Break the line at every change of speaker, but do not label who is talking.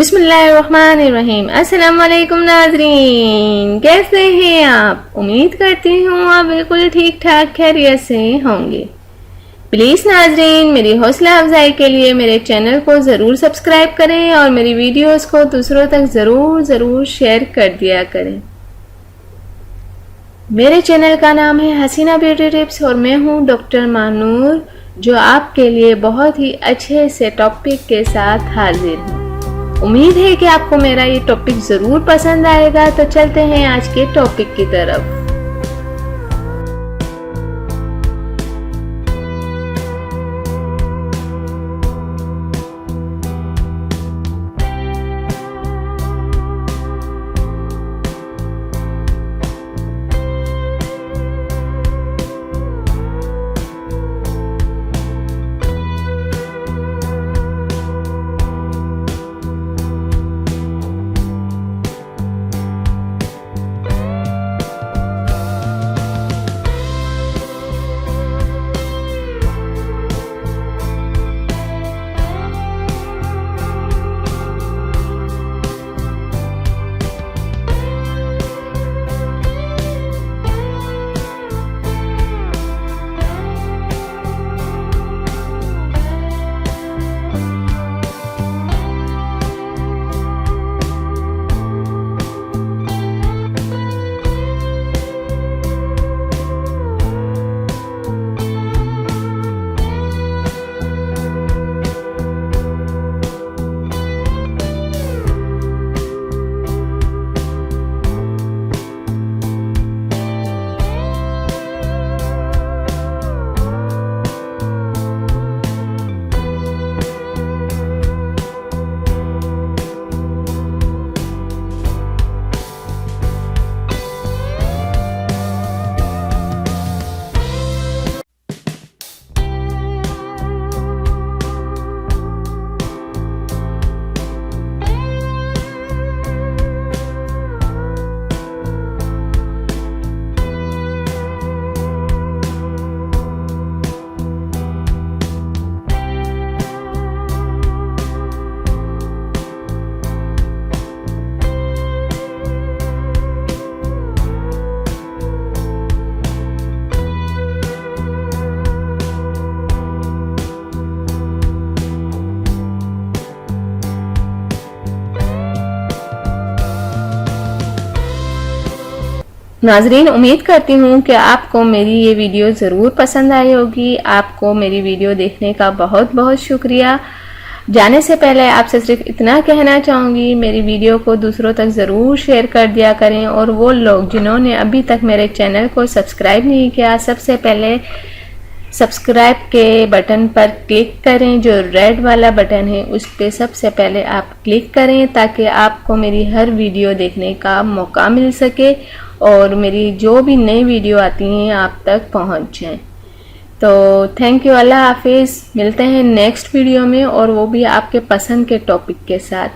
बिस्मिल्लाहिर्रहमानिर्रहीम। अस्सलाम वालेकुम नाज़रीन, कैसे हैं आप? उम्मीद करती हूँ आप बिल्कुल ठीक ठाक खैरियत से होंगे। प्लीज़ नाज़रीन, मेरी हौसला अफजाई के लिए मेरे चैनल को ज़रूर सब्सक्राइब करें और मेरी वीडियोस को दूसरों तक ज़रूर शेयर कर दिया करें। मेरे चैनल का नाम है हसीना ब्यूटी टिप्स और मैं हूँ डॉक्टर मानूर, जो आपके लिए बहुत ही अच्छे से टॉपिक के साथ हाजिर हूँ। उम्मीद है कि आपको मेरा ये टॉपिक ज़रूर पसंद आएगा। तो चलते हैं आज के टॉपिक की तरफ। नाजरीन, उम्मीद करती हूँ कि आपको मेरी ये वीडियो ज़रूर पसंद आई होगी। आपको मेरी वीडियो देखने का बहुत बहुत शुक्रिया। जाने से पहले आपसे सिर्फ इतना कहना चाहूँगी, मेरी वीडियो को दूसरों तक ज़रूर शेयर कर दिया करें। और वो लोग जिन्होंने अभी तक मेरे चैनल को सब्सक्राइब नहीं किया, सबसे पहले सब्सक्राइब के बटन पर क्लिक करें। जो रेड वाला बटन है उस पर सबसे पहले आप क्लिक करें, ताकि आपको मेरी हर वीडियो देखने का मौका मिल सके और मेरी जो भी नई वीडियो आती हैं आप तक पहुंच जाएं। तो थैंक यू, अल्लाह हाफिज़। मिलते हैं नेक्स्ट वीडियो में, और वो भी आपके पसंद के टॉपिक के साथ।